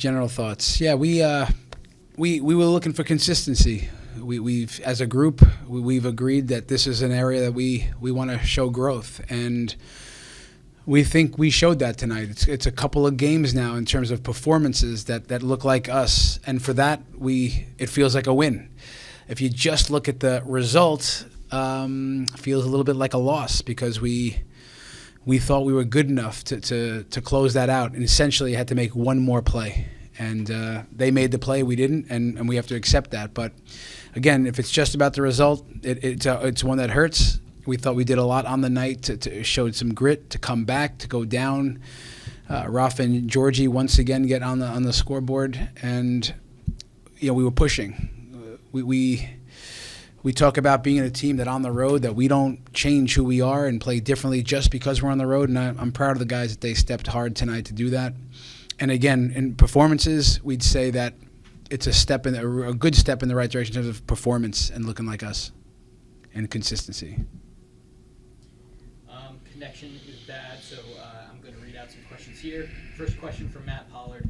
General thoughts. Yeah, we were looking for consistency. We've as a group we've agreed that this is an area that we want to show growth, and we think we showed that tonight. It's a couple of games now in terms of performances that look like us, and for that it feels like a win. If you just look at the result, it feels a little bit like a loss because we thought we were good enough to close that out, and essentially had to make one more play. And they made the play, we didn't, and we have to accept that. But again, if it's just about the result, it's one that hurts. We thought we did a lot on the night to showed some grit to come back, to go down. Rafa and Djordje once again get on the scoreboard, and we were pushing. We talk about being a team that on the road that we don't change who we are and play differently just because we're on the road, and I'm proud of the guys that they stepped hard tonight to do that. And again, in performances, we'd say that it's a good step in the right direction in terms of performance and looking like us and consistency. Connection is bad, so I'm going to read out some questions here. First question from Matt Pollard.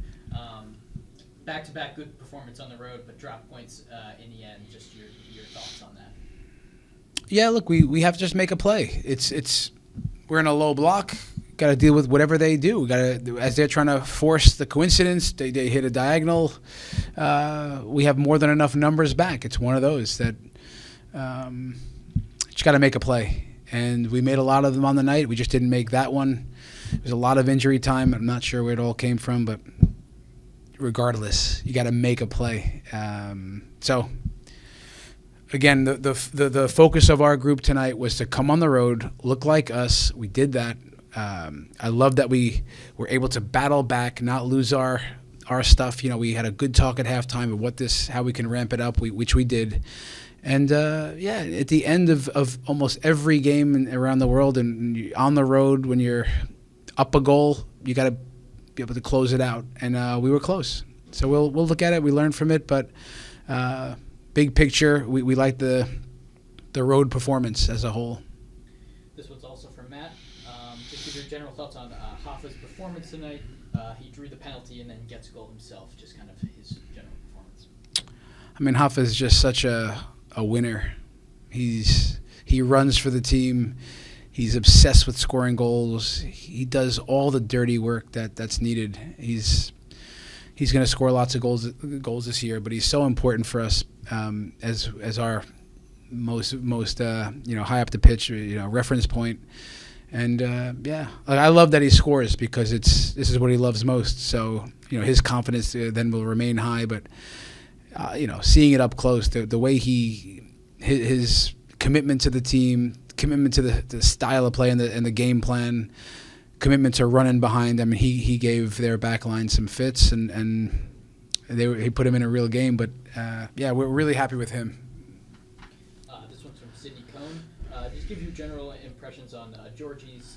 Back-to-back good performance on the road, but drop points in the end. Just your thoughts on that. Yeah, look, we have to just make a play. We're in a low block. Got to deal with whatever they do. As they're trying to force the coincidence, they hit a diagonal. We have more than enough numbers back. It's one of those that just got to make a play. And we made a lot of them on the night. We just didn't make that one. There's a lot of injury time. I'm not sure where it all came from, but regardless, you got to make a play. So again, the focus of our group tonight was to come on the road, look like us. We did that. I love that we were able to battle back, not lose our stuff. We had a good talk at halftime of how we can ramp it up, which we did. And at the end of almost every game around the world and on the road, when you're up a goal, you got to be able to close it out. And we were close. So we'll look at it. We learned from it. But big picture, we like the road performance as a whole. This one's also from Matt. Just give your general thoughts on Rafa's performance tonight. He drew the penalty and then gets a goal himself. Just kind of his general performance. I mean, Rafa is just such a winner. He runs for the team. He's obsessed with scoring goals. He does all the dirty work that's needed. He's going to score lots of goals this year, but he's so important for us as our most high up the pitch reference point. And I love that he scores because this is what he loves most. So his confidence then will remain high. But seeing it up close, the way his commitment to the team, commitment to the style of play and the game plan, commitment to running behind. I mean, he gave their back line some fits and he put him in a real game. But we're really happy with him. This one's from Sydney Cohn. Just give you general impressions on Djordje's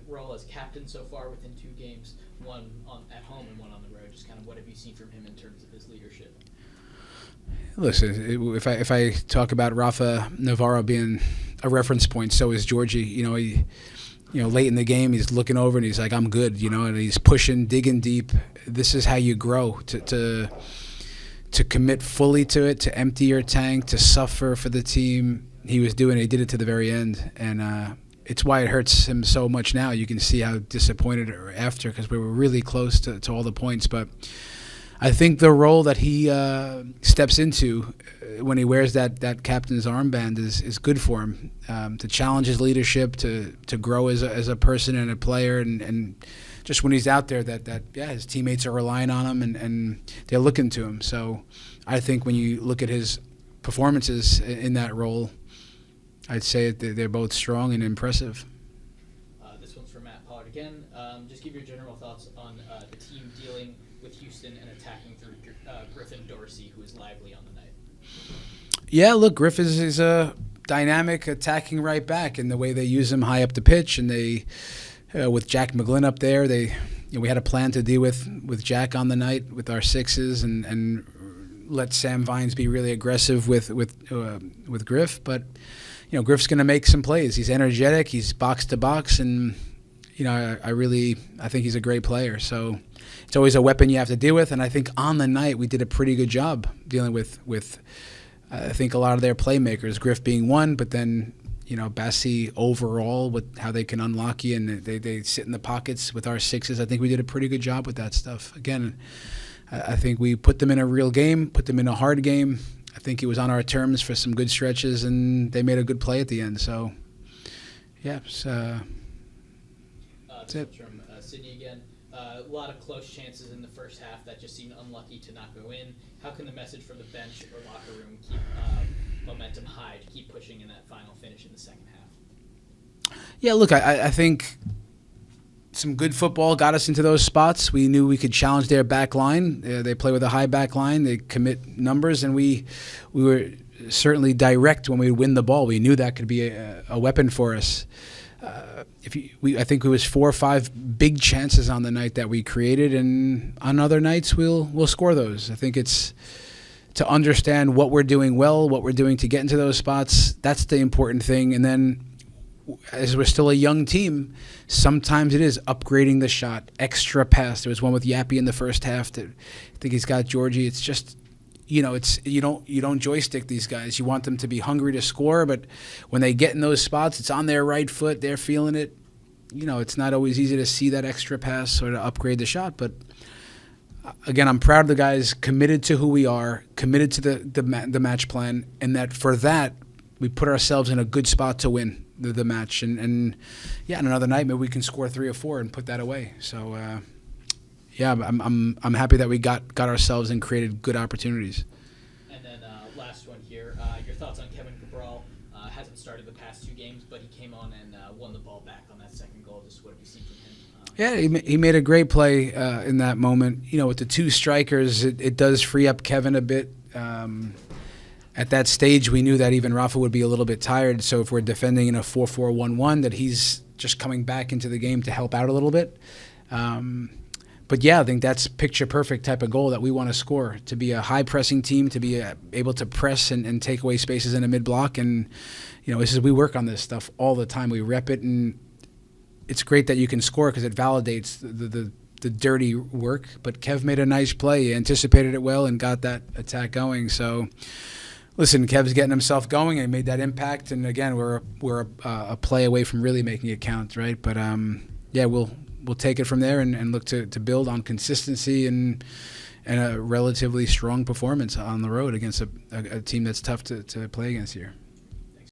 role as captain so far within 2 games, one at home and one on the road. Just kind of what have you seen from him in terms of his leadership? Listen, if I talk about Rafael Navarro being a reference point, so is Djordje. Late in the game, he's looking over and he's like, "I'm good," and he's pushing, digging deep. This is how you grow to commit fully to it, to empty your tank, to suffer for the team. He did it to the very end, and it's why it hurts him so much now. You can see how disappointed after because we were really close to all the points, but I think the role that he steps into when he wears that captain's armband is good for him, to challenge his leadership, to grow as a person and a player, and just when he's out there that his teammates are relying on him and they're looking to him. So I think when you look at his performances in that role, I'd say they're both strong and impressive. This one's for Matt Pollard again. Just give your general thoughts on the team dealing with Houston and attacking through Griffin Dorsey, who is lively on the night. Yeah, look, Griff is a dynamic attacking right back, and the way they use him high up the pitch, and they with Jack McGlynn up there, we had a plan to deal with Jack on the night with our sixes and let Sam Vines be really aggressive with Griff, but Griff's going to make some plays. He's energetic. He's box to box, and I think he's a great player. So it's always a weapon you have to deal with. And I think on the night we did a pretty good job dealing with I think a lot of their playmakers, Griff being one, but then, Bassi overall with how they can unlock you and they sit in the pockets with our sixes. I think we did a pretty good job with that stuff. Again, I think we put them in a real game, put them in a hard game. I think it was on our terms for some good stretches, and they made a good play at the end. So, yeah, that's it. From Sydney again. A lot of close chances in the first half that just seemed unlucky to not go in. How can the message from the bench or locker room keep momentum high to keep pushing in that final finish in the second half? Yeah, look, I think some good football got us into those spots. We knew we could challenge their back line. They play with a high back line. They commit numbers, and we were certainly direct when we would win the ball. We knew that could be a weapon for us. I think it was 4 or 5 big chances on the night that we created, and on other nights we'll score those. I think it's to understand what we're doing well, what we're doing to get into those spots. That's the important thing. And then, as we're still a young team, sometimes it is upgrading the shot, extra pass. There was one with Yappy in the first half that I think he's got Djordje. It's just, it's you don't joystick these guys. You want them to be hungry to score, but when they get in those spots, it's on their right foot. They're feeling it. It's not always easy to see that extra pass or to upgrade the shot. But again, I'm proud of the guys committed to who we are, committed to the match plan, and that for that we put ourselves in a good spot to win the match. And yeah, on another night maybe we can score 3 or 4 and put that away. So yeah, I'm happy that we got ourselves and created good opportunities. And then last one here, your thoughts on Kevin Cabral? Hasn't started the past 2 games, but he came on and won the ball back on that second goal. Just what have you seen from him? Yeah, he made a great play in that moment. With the 2 strikers, it does free up Kevin a bit. At that stage, we knew that even Rafa would be a little bit tired. So if we're defending in a 4-4-1-1, that he's just coming back into the game to help out a little bit. But yeah, I think that's picture-perfect type of goal that we want to score, to be a high-pressing team, to be able to press and take away spaces in a mid-block. And, we work on this stuff all the time. We rep it, and it's great that you can score because it validates the dirty work. But Kev made a nice play. He anticipated it well and got that attack going. So, listen, Kev's getting himself going and made that impact. And, again, we're a play away from really making it count, right? But, yeah, we'll take it from there and look to build on consistency and a relatively strong performance on the road against a team that's tough to play against here.